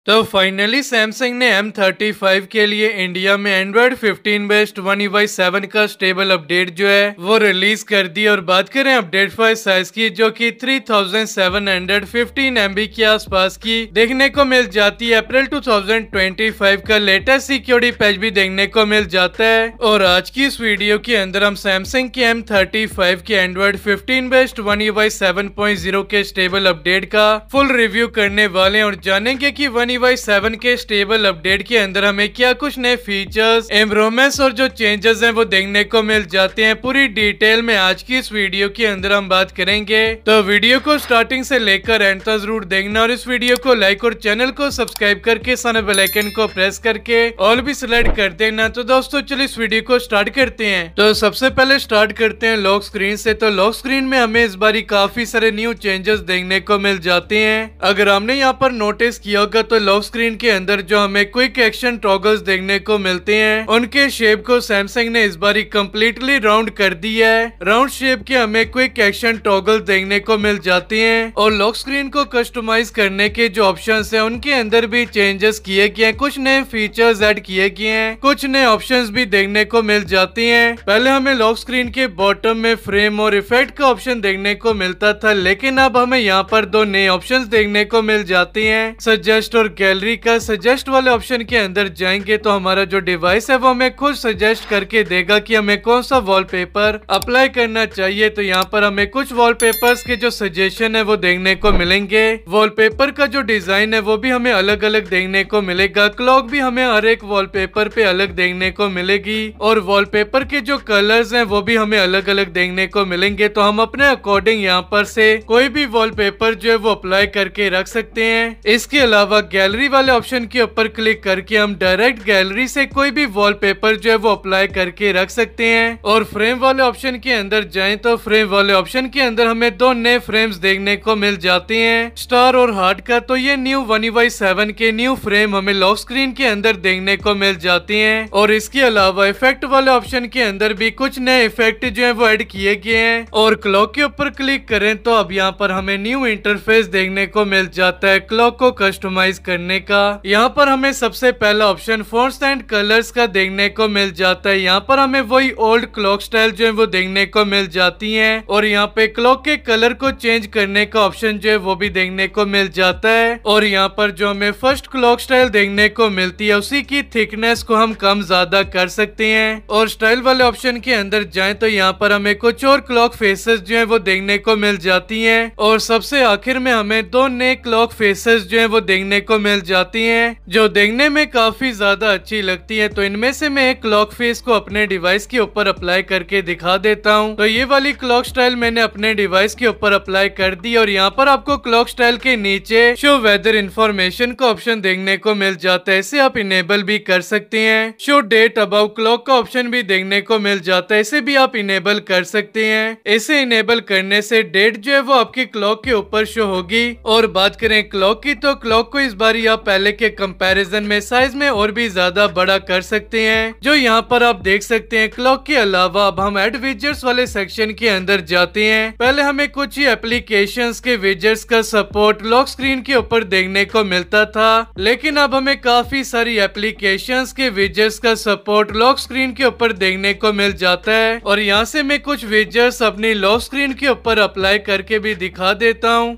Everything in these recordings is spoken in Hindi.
तो फाइनली सैमसंग ने M35 के लिए इंडिया में एंड्रॉइड 15 बेस्ड One UI 7 का स्टेबल अपडेट जो है वो रिलीज कर दी। और बात करें अपडेट फाइल साइज की, जो कि 3715 MB के आसपास की देखने को मिल जाती है। अप्रैल 2025 का लेटेस्ट सिक्योरिटी पैच भी देखने को मिल जाता है। और आज की इस वीडियो के अंदर हम सैमसंग के M35 के एंड्रॉइड 15 बेस्ड One UI 7.0 के स्टेबल अपडेट का फुल रिव्यू करने वाले हैं और जानेंगे कि One UI 7 के स्टेबल अपडेट के अंदर हमें क्या कुछ नए फीचर्स, इम्प्रूवमेंट्स और जो चेंजेस हैं वो देखने को मिल जाते हैं। पूरी डिटेल में आज की इस वीडियो के अंदर हम बात करेंगे, तो वीडियो को स्टार्टिंग से लेकर एंड तक जरूर देखना और इस वीडियो को लाइक और चैनल को सब्सक्राइब करके सामने बेल आइकन को प्रेस करके ऑल भी सिलेक्ट कर देना। तो दोस्तों चलिए इस वीडियो को स्टार्ट करते हैं। तो सबसे पहले स्टार्ट करते हैं लॉक स्क्रीन से। तो लॉक स्क्रीन में हमें इस बारी काफी सारे न्यू चेंजेस देखने को मिल जाते हैं। अगर हमने यहाँ पर नोटिस किया होगा तो लॉक स्क्रीन के अंदर जो हमें क्विक एक्शन टॉगल्स देखने को मिलते हैं, उनके शेप को सैमसंग ने इस बारी कम्प्लीटली राउंड कर दिया है। राउंड शेप के हमें क्विक एक्शन टॉगल देखने को मिल जाते हैं और लॉक स्क्रीन को कस्टमाइज करने के जो ऑप्शंस हैं उनके अंदर भी चेंजेस किए गए हैं। कुछ नए फीचर्स ऐड किए गए हैं, कुछ नए ऑप्शंस भी देखने को मिल जाते हैं। पहले हमें लॉक स्क्रीन के बॉटम में फ्रेम और इफेक्ट का ऑप्शन देखने को मिलता था, लेकिन अब हमें यहाँ पर दो नए ऑप्शंस देखने को मिल जाते हैं। सजेस्ट और गैलरी का सजेस्ट वाले ऑप्शन के अंदर जाएंगे तो हमारा जो डिवाइस है वो हमें खुद सजेस्ट करके देगा कि हमें कौन सा वॉलपेपर अप्लाई करना चाहिए। तो यहाँ पर हमें कुछ वॉलपेपर्स के जो सजेशन है वो देखने को मिलेंगे। वॉलपेपर का जो डिजाइन है वो भी हमें अलग अलग देखने को मिलेगा। क्लॉक भी हमें हर एक वॉलपेपर पे अलग देखने को मिलेगी और वॉलपेपर के जो कलर्स हैं वो भी हमें अलग अलग देखने को मिलेंगे। तो हम अपने अकॉर्डिंग यहाँ पर से कोई भी वॉलपेपर जो है वो अप्लाई करके रख सकते हैं। इसके अलावा गैलरी वाले ऑप्शन के ऊपर क्लिक करके हम डायरेक्ट गैलरी से कोई भी वॉलपेपर जो है वो अप्लाई करके रख सकते हैं। और फ्रेम वाले ऑप्शन के अंदर जाएं तो फ्रेम वाले ऑप्शन के अंदर हमें दो नए फ्रेम्स देखने को मिल जाते हैं, स्टार और हार्ट का। तो ये न्यू One UI 7 के न्यू फ्रेम हमें लॉक स्क्रीन के अंदर देखने को मिल जाते हैं। और इसके अलावा इफेक्ट वाले ऑप्शन के अंदर भी कुछ नए इफेक्ट जो है वो ऐड किए गए हैं। और क्लॉक के ऊपर क्लिक करें तो अब यहाँ पर हमें न्यू इंटरफेस देखने को मिल जाता है क्लॉक को कस्टमाइज करने का। यहाँ पर हमें सबसे पहला ऑप्शन फॉन्ट्स एंड कलर्स का देखने को मिल जाता है। यहाँ पर हमें वही ओल्ड क्लॉक स्टाइल जो है वो देखने को मिल जाती है और यहाँ पे क्लॉक के कलर को चेंज करने का ऑप्शन जो है वो भी देखने को मिल जाता है। और यहाँ पर जो हमें फर्स्ट क्लॉक स्टाइल देखने को मिलती है उसी की थिकनेस को हम कम ज्यादा कर सकते हैं। और स्टाइल वाले ऑप्शन के अंदर जाएं तो यहाँ पर हमें कुछ और क्लॉक फेसेस जो है वो देखने को मिल जाती है। और सबसे आखिर में हमें दो नए क्लॉक फेसेस जो है वो देखने को मिल जाती हैं, जो देखने में काफी ज्यादा अच्छी लगती है। तो इनमें से मैं एक क्लॉक फेस को अपने डिवाइस के ऊपर अप्लाई करके दिखा देता हूं। तो ये वाली क्लॉक स्टाइल मैंने अपने डिवाइस के ऊपर अप्लाई कर दी और यहाँ पर आपको क्लॉक स्टाइल के नीचे शो वेदर इंफॉर्मेशन का ऑप्शन देखने को मिल जाता है। इसे आप इनेबल भी कर सकते हैं। शो डेट अबाउट क्लॉक का ऑप्शन भी देखने को मिल जाता है, इसे भी आप इनेबल कर सकते हैं। इसे इनेबल करने से डेट जो है वो आपकी क्लॉक के ऊपर शो होगी। और बात करें क्लॉक की, तो क्लॉक को इस बारी आप पहले के कंपैरिजन में साइज में और भी ज्यादा बड़ा कर सकते हैं, जो यहाँ पर आप देख सकते हैं। क्लॉक के अलावा अब हम एड विजेट्स वाले सेक्शन के अंदर जाते हैं। पहले हमें कुछ ही एप्लीकेशंस के विजेट्स का सपोर्ट लॉक स्क्रीन के ऊपर देखने को मिलता था, लेकिन अब हमें काफी सारी एप्लीकेशंस के विजेट्स का सपोर्ट लॉक स्क्रीन के ऊपर देखने को मिल जाता है। और यहाँ से मैं कुछ विजेट्स अपनी लॉक स्क्रीन के ऊपर अप्लाई करके भी दिखा देता हूँ।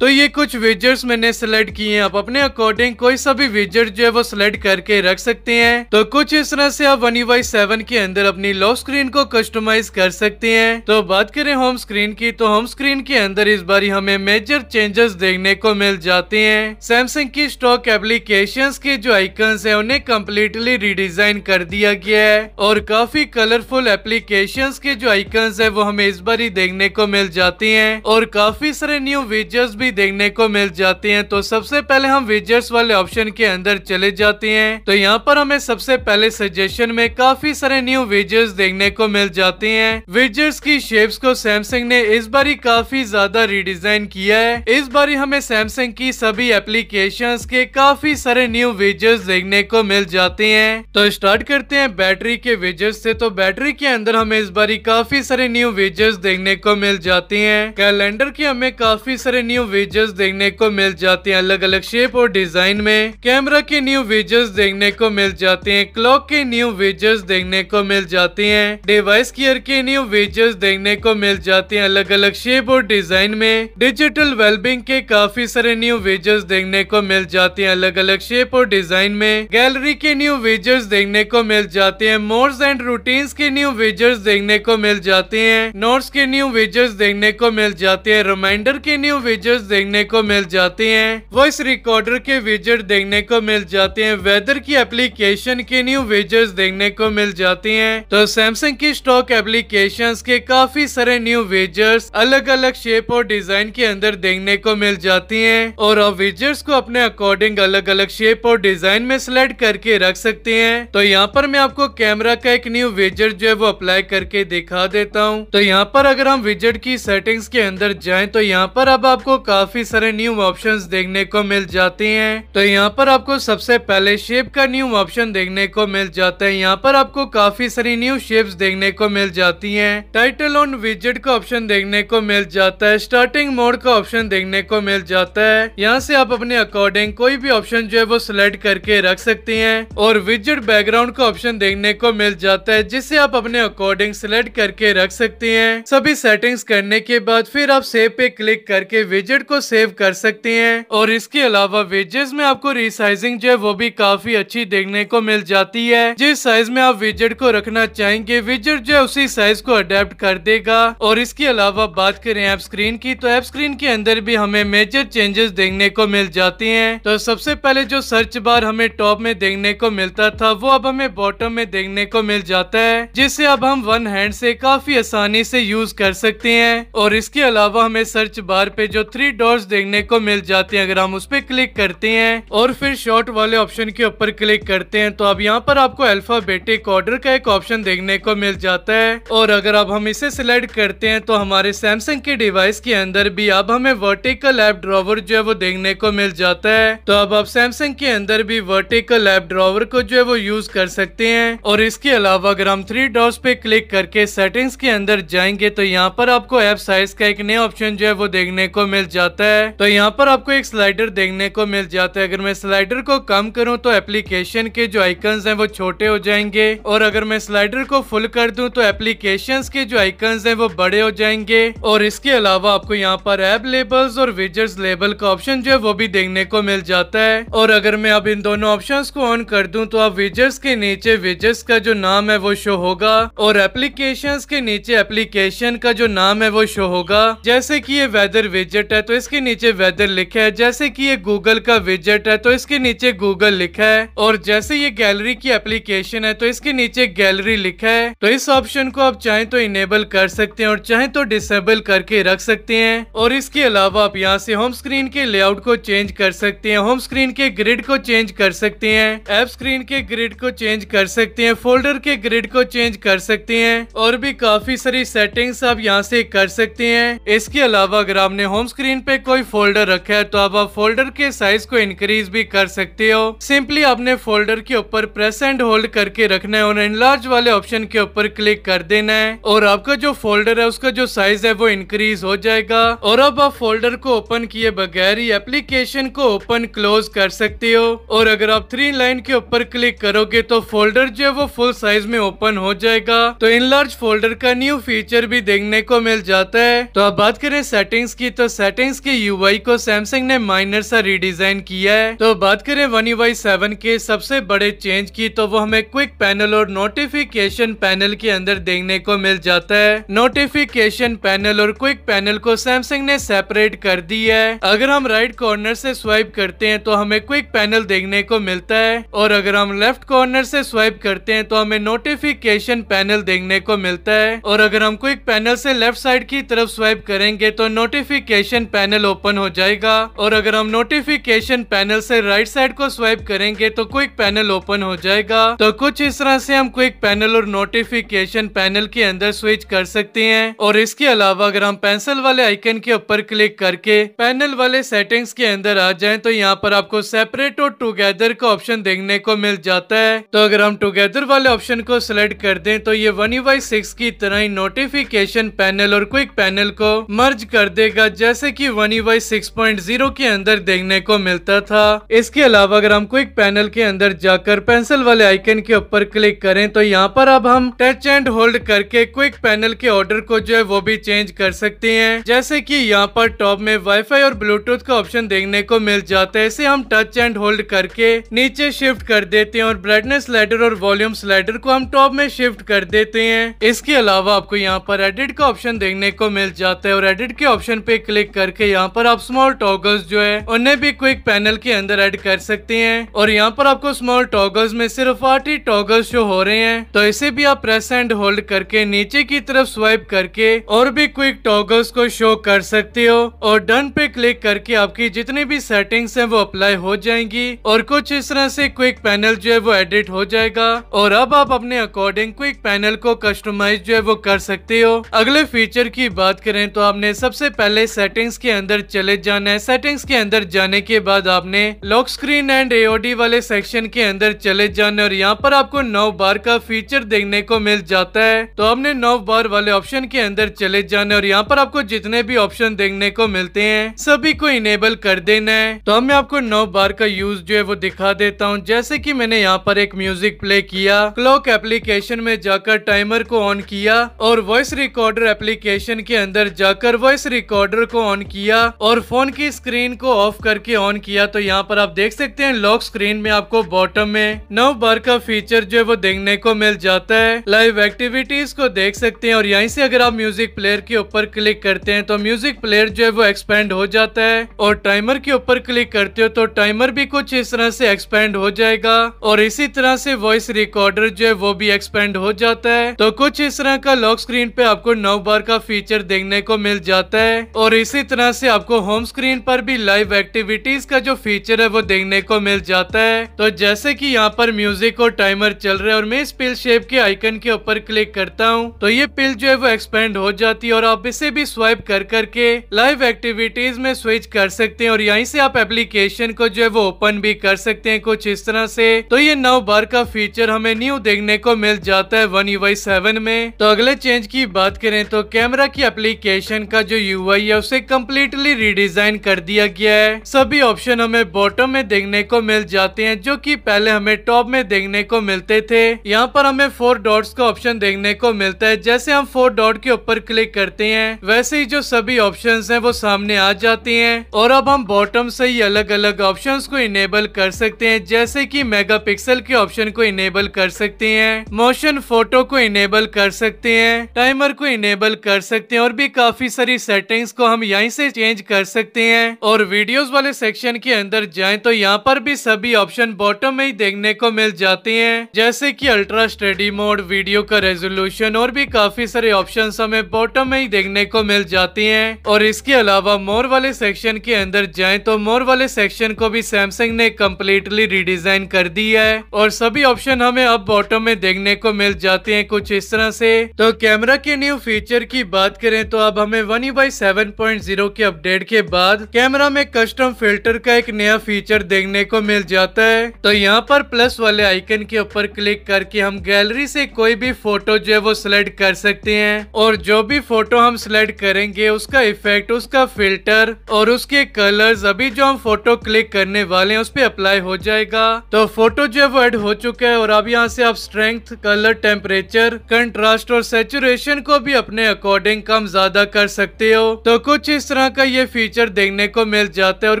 तो ये कुछ विजेट्स मैंने सिलेक्ट किए हैं। आप अपने अकॉर्डिंग कोई सा भी विजेट जो है वो सिलेक्ट करके रख सकते हैं। तो कुछ इस तरह से आप One UI 7 के अंदर अपनी लॉक स्क्रीन को कस्टमाइज कर सकते हैं। तो बात करें होम स्क्रीन की, तो होम स्क्रीन के अंदर इस बारी हमें मेजर चेंजेस देखने को मिल जाते हैं। सैमसंग की स्टॉक एप्लीकेशंस के जो आइकन्स है उन्हें कम्प्लीटली रिडिजाइन कर दिया गया है और काफी कलरफुल एप्लीकेशंस के जो आइकन्स है वो हमें इस बारी देखने को मिल जाते हैं। और काफी सारे न्यू विजेट्स भी भी देखने को मिल जाती हैं। तो सबसे पहले हम विजेट्स वाले ऑप्शन के अंदर चले जाते हैं। तो यहाँ पर हमें सबसे पहले सजेशन में काफी सारे न्यू विजेट्स देखने को मिल जाते हैं। विजेट्स की शेप्स को सैमसंग ने इस बारी काफी ज्यादा रिडिजाइन किया है। इस बारी हमें सैमसंग की सभी एप्लीकेशंस के काफी सारे न्यू विजेट्स देखने को मिल जाते हैं। तो स्टार्ट करते हैं बैटरी के विजेट्स से। तो बैटरी के अंदर हमें इस बारी काफी सारे न्यू विजेट्स देखने को मिल जाते हैं। कैलेंडर के हमें काफी सारे न्यू विजेट्स देखने को मिल जाते हैं अलग अलग शेप और डिजाइन में। कैमरा के न्यू विजेट्स देखने को मिल जाते हैं। क्लॉक के न्यू विजेट्स देखने को मिल जाते हैं। डिवाइस गियर के न्यू विजेट्स देखने को मिल जाते हैं अलग अलग शेप और डिजाइन में। डिजिटल वेलबिंग के काफी सारे न्यू विजेट्स देखने को मिल जाते हैं अलग अलग शेप और डिजाइन में। गैलरी के न्यू विजेट्स देखने को मिल जाते हैं। मोड्स एंड रूटीन्स के न्यू विजेट्स देखने को मिल जाते हैं। नोट्स के न्यू विजेट्स देखने को मिल जाते हैं। रिमाइंडर के न्यू विजेट्स देखने को मिल जाते हैं। वॉइस रिकॉर्डर के विजेट देखने को मिल जाते हैं। वेदर की एप्लीकेशन के न्यू विजेट्स देखने को मिल जाते हैं। तो सैमसंग की स्टॉक एप्लीकेशंस के काफी सारे न्यू विजेट्स अलग अलग शेप और डिजाइन के अंदर देखने को मिल जाती हैं और आप विजेट्स को अपने अकॉर्डिंग अलग अलग शेप और डिजाइन में सिलेक्ट करके रख सकते हैं। तो यहाँ पर मैं आपको कैमरा का एक न्यू विजेट जो है वो अप्लाई करके दिखा देता हूँ। तो यहाँ पर अगर हम विजेट की सेटिंग्स के अंदर जाएं तो यहाँ पर अब आपको काफी सारे न्यू ऑप्शंस देखने को मिल जाते हैं। तो यहाँ पर आपको सबसे पहले शेप का न्यू ऑप्शन देखने को मिल जाता है। यहाँ पर आपको काफी सारी न्यू शेप्स देखने को मिल जाती हैं। टाइटल ऑन विजेट का ऑप्शन देखने को मिल जाता है। स्टार्टिंग मोड का ऑप्शन देखने को मिल जाता है। यहाँ से आप अपने अकॉर्डिंग कोई भी ऑप्शन जो है वो सिलेक्ट करके रख सकते हैं और विजेट बैकग्राउंड का ऑप्शन देखने को मिल जाता है जिसे आप अपने अकॉर्डिंग सिलेक्ट करके रख सकते हैं। सभी सेटिंग्स करने के बाद फिर आप सेव पे क्लिक करके विजेट को सेव कर सकते हैं और इसके अलावा विजेट्स में आपको रिसाइजिंग जो है वो भी काफी अच्छी देखने को मिल जाती है। जिस साइज में आप विजेट को रखना चाहेंगे विजेट जो है उसी साइज को अडेप्ट कर देगा। और इसके अलावा बात करें ऐप स्क्रीन की तो ऐप स्क्रीन के अंदर भी हमें मेजर चेंजेस देखने को मिल जाती हैं। तो सबसे पहले जो सर्च बार हमें टॉप में देखने को मिलता था वो अब हमें बॉटम में देखने को मिल जाता है जिसे अब हम वन हैंड से काफी आसानी से यूज कर सकते हैं। और इसके अलावा हमें सर्च बार पे जो 3 डॉट्स देखने को मिल जाते हैं अगर हम उस पर क्लिक करते हैं और फिर शॉर्ट वाले ऑप्शन के ऊपर क्लिक करते हैं तो अब यहाँ पर आपको अल्फाबेटिक ऑर्डर का एक ऑप्शन देखने को मिल जाता है। और अगर अब हम इसे सिलेक्ट करते हैं तो हमारे सैमसंग के डिवाइस के अंदर भी अब हमें वर्टिकल ऐप ड्रॉवर जो है वो देखने को मिल जाता है। तो अब आप सैमसंग के अंदर भी वर्टिकल ऐप ड्रॉवर को जो है वो यूज कर सकते हैं। और इसके अलावा अगर हम 3 डॉट्स पे क्लिक करके सेटिंग्स के अंदर जाएंगे तो यहाँ पर आपको ऐप साइज का एक नया ऑप्शन जो है वो देखने को मिल जाता है। तो यहाँ पर आपको एक स्लाइडर देखने को मिल जाता है। अगर मैं स्लाइडर को कम करूँ तो एप्लीकेशन के जो आइकन्स हैं वो छोटे हो जाएंगे और अगर मैं स्लाइडर को फुल कर दूं तो एप्लीकेशंस के जो आइकन्स हैं वो बड़े हो जाएंगे। और इसके अलावा आपको यहाँ पर ऐप लेबल्स और विजेट्स लेबल का ऑप्शन जो है वो भी देखने को मिल जाता है। और अगर मैं अब इन दोनों ऑप्शंस को ऑन कर दूं तो आप विजेट्स के नीचे विजेट्स का जो नाम है वो शो होगा और एप्लीकेशंस के नीचे एप्लीकेशन का जो नाम है वो शो होगा। जैसे कि ये वेदर विजेट है तो इसके नीचे वेदर लिखा है। जैसे कि ये गूगल का विजेट है तो इसके नीचे गूगल लिखा है। और जैसे ये गैलरी की एप्लीकेशन है तो इसके नीचे गैलरी लिखा है। तो इस ऑप्शन को आप चाहें तो इनेबल कर सकते हैं और चाहें तो डिसेबल करके रख सकते हैं। और इसके अलावा आप यहाँ से होम स्क्रीन के लेआउट को चेंज कर सकते हैं। होम स्क्रीन के ग्रिड को चेंज कर सकते हैं। ऐप स्क्रीन के ग्रिड को चेंज कर सकते हैं। फोल्डर के ग्रिड को चेंज कर सकते हैं और भी काफी सारी सेटिंग्स आप यहाँ से कर सकते हैं। इसके अलावा अगर आपने होम स्क्रीन पे कोई फोल्डर रखा है तो अब आप फोल्डर के साइज को इंक्रीज भी कर सकते हो। सिंपली आपने फोल्डर के ऊपर प्रेस एंड होल्ड करके रखना है और एनलार्ज वाले ऑप्शन के ऊपर क्लिक कर देना है और आपका जो फोल्डर है उसका जो साइज है वो इंक्रीज हो जाएगा। और अब आप फोल्डर को ओपन किए बगैर ही एप्लीकेशन को ओपन क्लोज कर सकते हो। और अगर आप 3 लाइन के ऊपर क्लिक करोगे तो फोल्डर जो है वो फुल साइज में ओपन हो जाएगा। तो इनलार्ज फोल्डर का न्यू फीचर भी देखने को मिल जाता है। तो अब बात करें सेटिंग्स की तो सेटिंग्स के यूआई को सैमसंग ने माइनर सा रिडिजाइन किया है। तो बात करें One UI 7 के सबसे बड़े चेंज की तो वो हमें क्विक पैनल और नोटिफिकेशन पैनल के अंदर देखने को मिल जाता है। नोटिफिकेशन पैनल और क्विक पैनल को सैमसंग ने सेपरेट कर दी है। अगर हम राइट कॉर्नर से स्वाइप करते हैं तो हमें क्विक पैनल देखने को मिलता है और अगर हम लेफ्ट कॉर्नर से स्वाइप करते हैं तो हमें नोटिफिकेशन पैनल देखने को मिलता है। और अगर हम क्विक पैनल से लेफ्ट साइड की तरफ स्वाइप करेंगे तो नोटिफिकेशन पैनल ओपन हो जाएगा। और अगर हम नोटिफिकेशन पैनल से राइट साइड को स्वाइप करेंगे तो क्विक पैनल ओपन हो जाएगा। तो कुछ इस तरह से हम क्विक पैनल और नोटिफिकेशन पैनल के अंदर स्विच कर सकते हैं। और इसके अलावा अगर हम पेंसिल वाले आइकन के ऊपर क्लिक करके पैनल वाले सेटिंग्स के अंदर आ जाएं तो यहाँ पर आपको सेपरेट और टुगेदर का ऑप्शन देखने को मिल जाता है। तो अगर हम टुगेदर वाले ऑप्शन को सिलेक्ट कर दें तो ये One UI 6 की तरह ही नोटिफिकेशन पैनल और क्विक पैनल को मर्ज कर देगा, जैसे कि One UI 6.0 के अंदर देखने को मिलता था। इसके अलावा अगर हम क्विक पैनल के अंदर जाकर पेंसिल वाले आइकन के ऊपर क्लिक करें तो यहाँ पर अब हम टच एंड होल्ड करके क्विक पैनल के ऑर्डर को जो है वो भी चेंज कर सकते हैं। जैसे कि यहाँ पर टॉप में वाईफाई और ब्लूटूथ का ऑप्शन देखने को मिल जाता है। इसे हम टच एंड होल्ड करके नीचे शिफ्ट कर देते हैं और ब्राइटनेस स्लाइडर और वॉल्यूम स्लाइडर को हम टॉप में शिफ्ट कर देते हैं। इसके अलावा आपको यहाँ पर एडिट का ऑप्शन देखने को मिल जाता है और एडिट के ऑप्शन पे क्लिक करके यहाँ पर आप स्मॉल टॉगल्स जो है उन्हें भी क्विक पैनल के अंदर ऐड कर सकते हैं। और यहाँ पर आपको स्मॉल टॉगल्स में सिर्फ 8 ही टॉगल्स शो हो रहे हैं, तो इसे भी आप प्रेस एंड होल्ड करके नीचे की तरफ स्वाइप करके और भी क्विक टॉगल्स को शो कर सकते हो। और डन पे क्लिक करके आपकी जितनी भी सेटिंग्स हैं वो अप्लाई हो जाएंगी और कुछ इस तरह से क्विक पैनल जो है वो एडिट हो जाएगा। और अब आप अपने अकॉर्डिंग क्विक पैनल को कस्टमाइज जो है वो कर सकते हो। अगले फीचर की बात करें तो आपने सबसे पहले सेटिंग्स के अंदर चले जाना है। सेटिंग्स के अंदर जाने के बाद आपने लॉक स्क्रीन एंड AOD वाले सेक्शन के अंदर चले जाना और यहाँ पर आपको 9 बार का फीचर देखने को मिल जाता है। तो आपने 9 बार वाले ऑप्शन के अंदर चले जाना और यहाँ पर आपको जितने भी ऑप्शन देखने को मिलते हैं सभी को इनेबल कर देना है। तो मैं आपको 9 बार का यूज जो है वो दिखा देता हूँ। जैसे कि मैंने यहाँ पर एक म्यूजिक प्ले किया, क्लॉक एप्लीकेशन में जाकर टाइमर को ऑन किया और वॉइस रिकॉर्डर एप्लीकेशन के अंदर जाकर वॉइस रिकॉर्डर को ऑन किया और फोन की स्क्रीन को ऑफ करके ऑन किया। तो यहाँ पर आप देख सकते हैं लॉक स्क्रीन में आपको बॉटम में 9 बार का फीचर जो है वो देखने को मिल जाता है। लाइव एक्टिविटीज को देख सकते हैं और यहीं से अगर आप म्यूजिक प्लेयर के ऊपर क्लिक करते हैं तो म्यूजिक प्लेयर जो है वो एक्सपेंड हो जाता है और टाइमर के ऊपर क्लिक करते हो तो टाइमर भी कुछ इस तरह से एक्सपेंड हो जाएगा और इसी तरह से वॉइस रिकॉर्डर जो है वो भी एक्सपेंड हो जाता है। तो कुछ इस तरह का लॉक स्क्रीन पे आपको 9 बार का फीचर देखने को मिल जाता है और इसी तरह से आपको होम स्क्रीन पर भी लाइव एक्टिविटीज का जो फीचर है वो देखने को मिल जाता है। तो जैसे कि यहाँ पर म्यूजिक और टाइमर चल रहा है और मैं इस पिल शेप के आइकन के ऊपर क्लिक करता हूँ तो ये पिल जो है वो एक्सपेंड हो जाती है और आप इसे भी स्वाइप कर करके लाइव एक्टिविटीज में स्विच कर सकते हैं और यहीं से आप एप्लीकेशन को जो है वो ओपन भी कर सकते हैं कुछ इस तरह से। तो ये 9 बार का फीचर हमें न्यू देखने को मिल जाता है One UI 7 में। तो अगले चेंज की बात करें तो कैमरा की एप्लीकेशन का जो UI है उसे कम्प्लीटली रिडिजाइन कर दिया गया है। सभी ऑप्शन हमें बॉटम में देखने को मिल जाते हैं जो कि पहले हमें टॉप में देखने को मिलते थे। यहाँ पर हमें 4 डॉट्स का ऑप्शन देखने को मिलता है। जैसे हम 4 डॉट के ऊपर क्लिक करते हैं वैसे ही जो सभी ऑप्शंस हैं वो सामने आ जाती हैं और अब हम बॉटम से ही अलग अलग ऑप्शंस को इनेबल कर सकते हैं। जैसे कि मेगापिक्सल के ऑप्शन को इनेबल कर सकते हैं, मोशन फोटो को इनेबल कर सकते हैं, टाइमर को इनेबल कर सकते हैं और भी काफी सारी सेटिंग्स को हम यहीं से चेंज कर सकते हैं। और वीडियोस वाले सेक्शन के अंदर जाएं तो यहाँ पर भी सभी ऑप्शन बॉटम में ही देखने को मिल जाते हैं। जैसे कि अल्ट्रा स्टडी मोड, वीडियो का रेजोल्यूशन और भी काफी सारे ऑप्शंस हमें बॉटम में ही देखने को मिल जाते हैं। और इसके अलावा मोर वाले सेक्शन के अंदर जाएं तो मोर वाले सेक्शन को भी सैमसंग ने कम्प्लीटली रिडिजाइन कर दिया है और सभी ऑप्शन हमें अब बॉटम में देखने को मिल जाते हैं कुछ इस तरह से। तो कैमरा के न्यू फीचर की बात करें तो अब हमें One UI 7.0 के अपडेट के बाद कैमरा में कस्टम फिल्टर का एक नया फीचर देखने को मिल जाता है। तो यहाँ पर प्लस वाले आइकन के ऊपर क्लिक करके हम गैलरी से कोई भी फोटो जो है वो सिलेक्ट कर सकते हैं और जो भी फोटो हम सिलेक्ट करेंगे उसका इफेक्ट, उसका फिल्टर और उसके कलर्स अभी जो हम फोटो क्लिक करने वाले हैं उस पे अप्लाई हो जाएगा। तो फोटो जो है वो ऐड हो चुका है और अब यहाँ से आप स्ट्रेंथ, कलर, टेम्परेचर, कंट्रास्ट और सैचुरेशन को भी अपने अकॉर्डिंग कम ज्यादा कर सकते हो। तो कुछ इस तरह का ये फीचर देखने को मिल जाता है और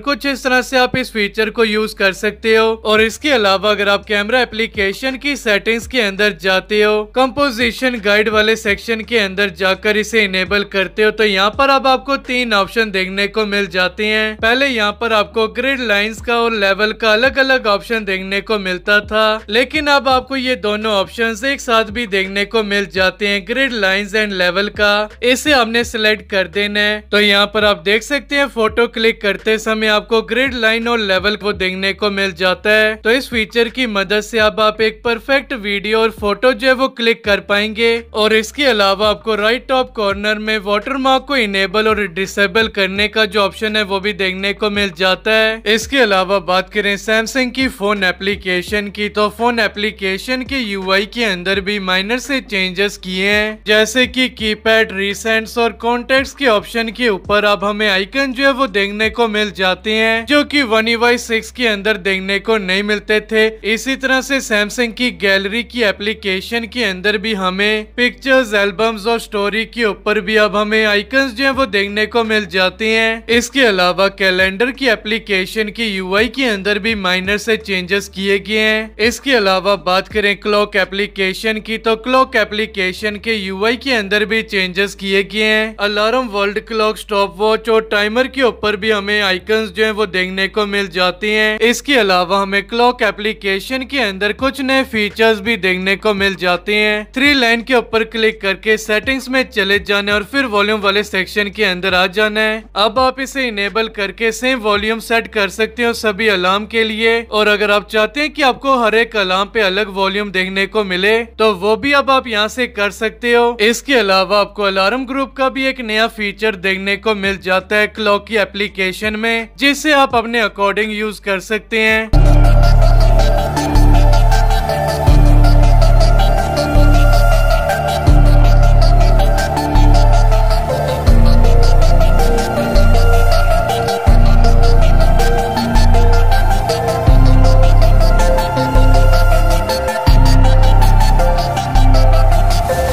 कुछ इस तरह से आप इस फीचर को यूज कर सकते हो। और इसके अलावा अगर आप कैमरा एप्लीकेशन की सेटिंग्स के अंदर जाते हो, कंपोजिशन गाइड वाले सेक्शन के अंदर जाकर इसे इनेबल करते हो तो यहाँ पर अब आपको 3 ऑप्शन देखने को मिल जाते हैं। पहले यहाँ पर आपको ग्रिड लाइंस का और लेवल का अलग अलग ऑप्शन देखने को मिलता था, लेकिन अब आपको ये दोनों ऑप्शंस एक साथ भी देखने को मिल जाते हैं। ग्रिड लाइंस एंड लेवल का इसे हमने सिलेक्ट कर देना है। तो यहाँ पर आप देख सकते हैं फोटो क्लिक करते समय आपको ग्रिड लाइन और लेवल को देखने को मिल जाता है। तो इस फीचर की मदद से अब आप एक परफेक्ट वीडियो और फोटो जो है वो क्लिक कर पाएंगे। और इसके अलावा आपको राइट टॉप कॉर्नर में वाटरमार्क को इनेबल और डिसेबल करने का जो ऑप्शन है वो भी देखने को मिल जाता है। इसके अलावा बात करें सैमसंग की फोन एप्लीकेशन की, तो फोन एप्लीकेशन के यूआई के अंदर भी माइनर से चेंजेस किए हैं, जैसे कि कीपैड, रिसेंट्स और कॉन्टेक्ट्स के ऑप्शन के ऊपर अब हमें आइकन जो है वो देखने को मिल जाते हैं, जो कि One UI 6 के अंदर देखने को नहीं मिलते थे। इसी तरह से सैमसंग की गैलरी की एप्लीकेशन के अंदर भी हमें पिक्चर्स, एल्बम्स और स्टोरी के ऊपर भी अब हमें आइकन्स जो है वो देखने को मिल जाते हैं। इसके अलावा कैलेंडर की एप्लीकेशन की यूआई के अंदर भी माइनर से चेंजेस किए गए हैं। इसके अलावा बात करें क्लॉक एप्लीकेशन की, तो क्लॉक एप्लीकेशन के यूआई के अंदर भी चेंजेस किए गए हैं। Alarm, world clock, stop watch और टाइमर के ऊपर भी हमें आइकन्स जो है वो देखने को मिल जाते हैं। इसके अलावा हमें क्लॉक एप्लीकेशन के अंदर कुछ नए फीचर्स भी देखने को मिल जाते हैं। 3 लाइन के ऊपर क्लिक करके सेटिंग्स में चले जाने और फिर वॉल्यूम वाले सेक्शन के अंदर आ जाना है। अब आप इसे इनेबल करके सेम वॉल्यूम सेट कर सकते हो सभी अलार्म के लिए। और अगर आप चाहते हैं कि आपको हर एक अलार्म पे अलग वॉल्यूम देखने को मिले तो वो भी अब आप यहाँ से कर सकते हो। इसके अलावा आपको अलार्म ग्रुप का भी एक नया फीचर देखने को मिल जाता है क्लॉक की एप्लीकेशन में, जिसे आप अपने अकॉर्डिंग यूज कर सकते हैं।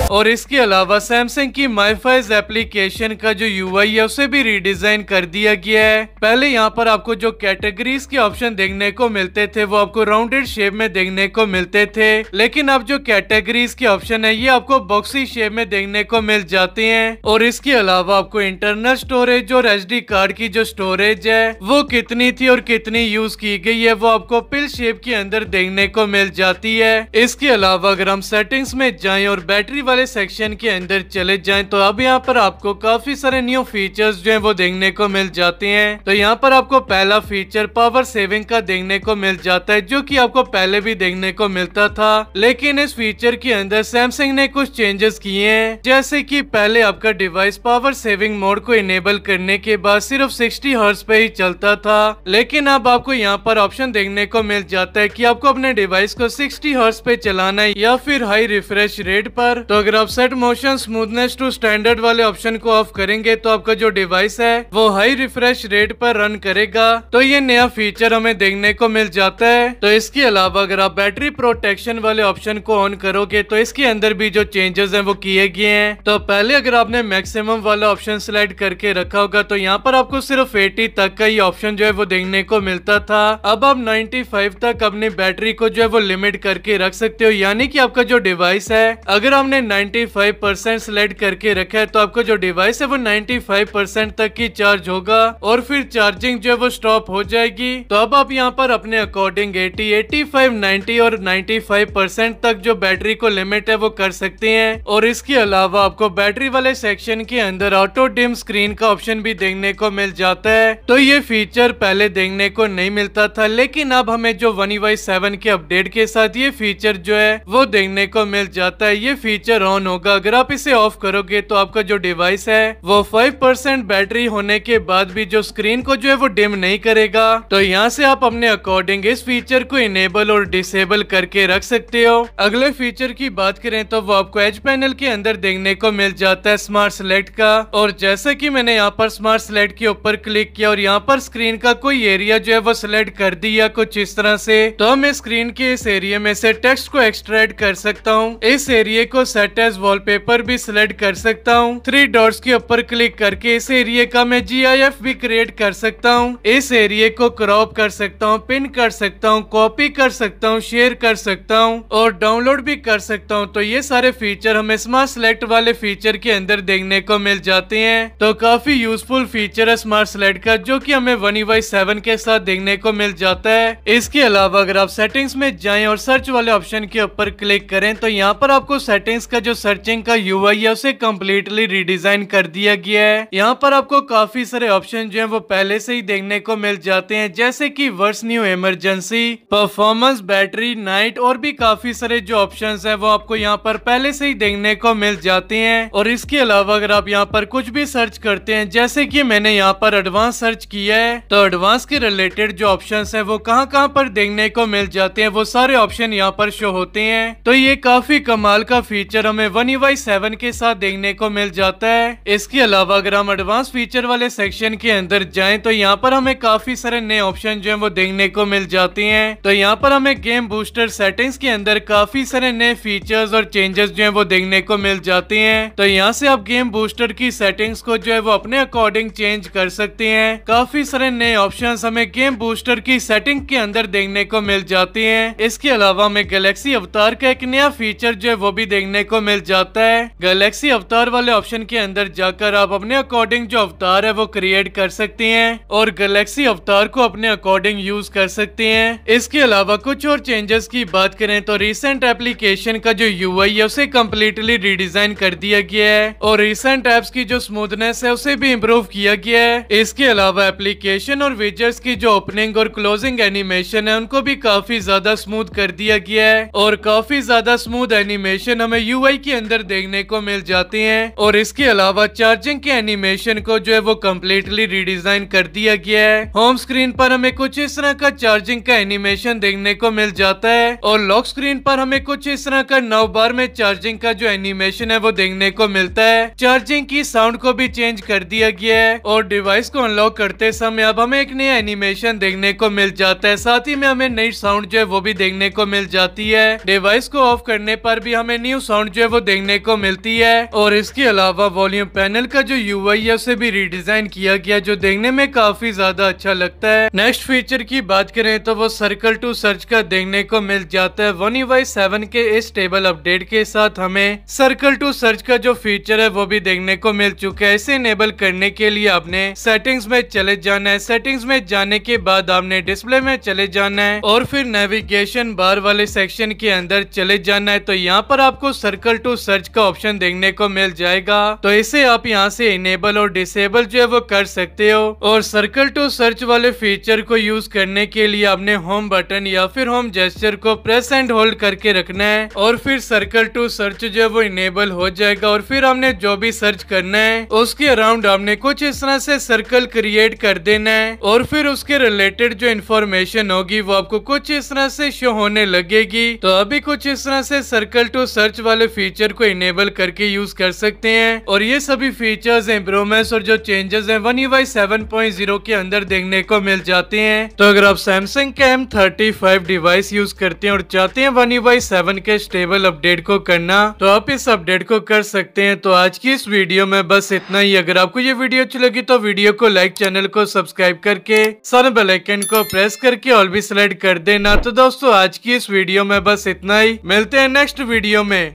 और इसके अलावा सैमसंग की माईफाइज एप्लीकेशन का जो यूआई है उसे भी रीडिजाइन कर दिया गया है। पहले यहाँ पर आपको जो कैटेगरीज के ऑप्शन देखने को मिलते थे वो आपको राउंडेड शेप में देखने को मिलते थे, लेकिन अब जो कैटेगरीज के ऑप्शन है ये आपको बॉक्सी शेप में देखने को मिल जाते हैं। और इसके अलावा आपको इंटरनल स्टोरेज और एसडी कार्ड की जो स्टोरेज है वो कितनी थी और कितनी यूज की गई है वो आपको पिल शेप के अंदर देखने को मिल जाती है। इसके अलावा अगर हम सेटिंग्स में जाएं और बैटरी वाले सेक्शन के अंदर चले जाएं तो अब यहाँ पर आपको काफी सारे न्यू फीचर्स जो हैं वो देखने को मिल जाते हैं। तो यहाँ पर आपको पहला फीचर पावर सेविंग का देखने को मिल जाता है, जो कि आपको पहले भी देखने को मिलता था, लेकिन इस फीचर के अंदर सैमसंग ने कुछ चेंजेस किए हैं। जैसे कि पहले आपका डिवाइस पावर सेविंग मोड को इनेबल करने के बाद सिर्फ 60 हर्ट्ज पे ही चलता था, लेकिन अब आपको यहाँ पर ऑप्शन देखने को मिल जाता है कि आपको अपने डिवाइस को 60 हर्ट्ज पे चलाना है या फिर हाई रिफ्रेश रेट पर। तो अगर आप set motion smoothness to standard वाले ऑप्शन को ऑफ करेंगे तो आपका जो डिवाइस है वो हाई रिफ्रेश रेट पर रन करेगा। तो ये नया फीचर हमें देखने को मिल जाता है। तो इसके अलावा अगर आप बैटरी प्रोटेक्शन वाले ऑप्शन को ऑन करोगे तो इसके अंदर भी जो चेंजेस हैं वो किए गए हैं। तो पहले अगर आपने मैक्सिमम वाला ऑप्शन सिलेक्ट करके रखा होगा तो यहाँ पर आपको सिर्फ 80 तक का ही ऑप्शन जो है वो देखने को मिलता था। अब आप 95 तक अपनी बैटरी को जो है वो लिमिट करके रख सकते हो, यानी कि आपका जो डिवाइस है अगर हमने 95% सिलेक्ट करके रखा है तो आपका जो डिवाइस है वो 95% तक की चार्ज होगा और फिर चार्जिंग जो है वो स्टॉप हो जाएगी। तो अब आप यहाँ पर अपने अकॉर्डिंग 80, 85, 90 और 95% तक जो बैटरी को लिमिट है वो कर सकते हैं। और इसके अलावा आपको बैटरी वाले सेक्शन के अंदर ऑटो डिम स्क्रीन का ऑप्शन भी देखने को मिल जाता है। तो ये फीचर पहले देखने को नहीं मिलता था, लेकिन अब हमें जो One UI 7 के अपडेट के साथ ये फीचर जो है वो देखने को मिल जाता है। ये फीचर ऑन होगा, अगर आप इसे ऑफ करोगे तो आपका जो डिवाइस है वो 5% बैटरी होने के बाद भी जो स्क्रीन को जो है वो डिम नहीं करेगा। तो यहाँ से आप अपने अकॉर्डिंग इस फीचर को इनेबल और डिसेबल करके रख सकते हो। अगले फीचर की बात करें तो वो आपको एज पैनल के अंदर देखने को मिल जाता है स्मार्ट सेलेक्ट का। और जैसे कि मैंने यहाँ पर स्मार्ट सेलेक्ट के ऊपर क्लिक किया और यहाँ पर स्क्रीन का कोई एरिया जो है वो सिलेक्ट कर दिया कुछ इस तरह से, तो मैं स्क्रीन के इस एरिया में से टेक्स्ट को एक्सट्रैक्ट कर सकता हूँ। इस एरिया को सेट एज वॉलपेपर भी सिलेक्ट कर सकता हूँ। 3 डॉट्स के ऊपर क्लिक करके इस एरिया का मैं GIF भी क्रिएट कर सकता हूँ। इस एरिया को क्रॉप कर सकता हूँ, पिन कर सकता हूँ, कॉपी कर सकता हूँ, शेयर कर सकता हूँ और डाउनलोड भी कर सकता हूँ। तो ये सारे फीचर हमें स्मार्ट सेलेक्ट वाले फीचर के अंदर देखने को मिल जाते हैं। तो काफी यूजफुल फीचर है स्मार्ट सेलेक्ट का, जो कि हमें One UI 7 के साथ देखने को मिल जाता है। इसके अलावा अगर आप सेटिंग्स में जाएं और सर्च वाले ऑप्शन के ऊपर क्लिक करें तो यहाँ पर आपको सेटिंग्स का जो सर्चिंग का UI है उसे कम्प्लीटली रिडिजाइन कर दिया गया है। यहाँ पर आपको काफी सारे ऑप्शन जो है वो पहले से ही देखने को मिल जाते हैं, जैसे कि वर्स new emergency, performance, battery, night और भी काफी सारे जो ऑप्शंस हैं वो आपको यहाँ पर पहले से ही देखने को मिल जाते हैं। और इसके अलावा अगर आप यहाँ पर कुछ भी सर्च करते हैं, जैसे कि मैंने यहाँ पर एडवांस सर्च किया है, तो एडवांस के रिलेटेड जो ऑप्शंस हैं वो कहाँ पर देखने को मिल जाते हैं, वो सारे ऑप्शन यहाँ पर शो होते हैं। तो ये काफी कमाल का फीचर हमें One UI 7 के साथ देखने को मिल जाता है। इसके अलावा अगर हम एडवांस फीचर वाले सेक्शन के अंदर जाएं तो यहाँ पर हमें काफी सारे नए ऑप्शन जो है वो देखने को मिल जाते हैं। तो यहाँ पर हमें गेम बूस्टर सेटिंग्स के अंदर काफी सारे नए फीचर्स और चेंजेस जो है वो देखने को मिल जाते हैं। तो यहाँ से आप गेम बूस्टर की सेटिंग्स को जो है वो अपने अकॉर्डिंग चेंज कर सकते हैं। काफी सारे नए ऑप्शंस हमें गेम बूस्टर की सेटिंग के अंदर देखने को मिल जाते हैं। इसके अलावा हमें गैलेक्सी अवतार का एक नया फीचर जो है वो भी देखने को मिल जाता है। गैलेक्सी अवतार वाले ऑप्शन के अंदर जाकर आप अपने अकॉर्डिंग जो अवतार है वो क्रिएट कर सकते हैं और गैलेक्सी अवतार को अपने अकॉर्डिंग यूज कर सकते हैं। इसके अलावा कुछ और चेंजेस की बात करें तो रिसेंट एप्लीकेशन का जो UI है उसे कम्प्लीटली रिडिजाइन कर दिया गया है और रिसेंट एप्स की जो स्मूथनेस है उसे भी इम्प्रूव किया गया है। इसके अलावा एप्लीकेशन और विजेट्स की जो ओपनिंग और क्लोजिंग एनिमेशन है उनको भी काफी ज्यादा स्मूथ कर दिया गया है और काफी ज्यादा स्मूथ एनिमेशन हमें UI के अंदर देखने को मिल जाते हैं। और इसके अलावा चार्जिंग के एनिमेशन को जो है वो कम्प्लीटली रिडिजाइन कर दिया गया है। होम स्क्रीन पर हमें कुछ इस तरह का चार्जिंग का एनिमेशन देखने को मिल जाता है और लॉक स्क्रीन पर हमें कुछ इस तरह का 9 बार में चार्जिंग का जो एनिमेशन है वो देखने को मिलता है। चार्जिंग की साउंड को भी चेंज कर दिया गया है और डिवाइस को अनलॉक करते समय अब हमें एक नया एनिमेशन देखने को मिल जाता है। साथ ही में हमें नई साउंड जो है वो भी देखने को मिल जाती है। डिवाइस को ऑफ करने पर भी हमें न्यू साउंड जो है वो देखने को मिलती है। और इसके अलावा वॉल्यूम पैनल का जो UI है उसे भी रिडिजाइन किया गया जो देखने में काफी ज्यादा अच्छा लगता है। नेक्स्ट फीचर की बात करें तो वो सर्कल टू सर्च का देखने को मिल जाता है। One UI 7 के इस टेबल अपडेट के साथ हमें सर्कल टू सर्च का जो फीचर है वो भी देखने को मिल चुका है। इसे इनेबल करने के लिए आपने सेटिंग्स में चले जाना है। सेटिंग्स में जाने के बाद आपने डिस्प्ले में चले जाना है और फिर नेविगेशन बार वाले सेक्शन के अंदर चले जाना है। तो यहाँ पर आपको सर्कल टू सर्च का ऑप्शन देखने को मिल जाएगा। तो इसे आप यहाँ से इनेबल और डिसेबल जो है वो कर सकते हो। और सर्कल टू सर्च वाले फीचर को यूज करने के लिए आपने होम बटन या फिर होम जेस्चर को प्रेस एंड होल्ड करके रखना है और फिर सर्कल टू सर्च जो है वो इनेबल हो जाएगा। और फिर हमने जो भी सर्च करना है उसके अराउंड हमने कुछ इस तरह से सर्कल क्रिएट कर देना है और फिर उसके रिलेटेड जो इन्फॉर्मेशन होगी वो आपको कुछ इस तरह से शो होने लगेगी। तो अभी कुछ इस तरह से सर्कल टू सर्च वाले फीचर को इनेबल करके यूज कर सकते हैं। और ये सभी फीचर्स इम्प्रूवमेंट्स और जो चेंजेस हैं One UI 7.0 के अंदर देखने को मिल जाते हैं। तो अगर आप सैमसंग के M35 डिवाइस यूज करते हैं और चाहते हैं One UI 7 के स्टेबल अपडेट को करना तो आप इस अपडेट को कर सकते हैं। तो आज की इस वीडियो में बस इतना ही। अगर आपको ये वीडियो अच्छी लगी तो वीडियो को लाइक, चैनल को सब्सक्राइब करके सारे बेल आइकन को प्रेस करके ऑल भी सिलेक्ट कर देना। तो दोस्तों आज की इस वीडियो में बस इतना ही। मिलते हैं नेक्स्ट वीडियो में।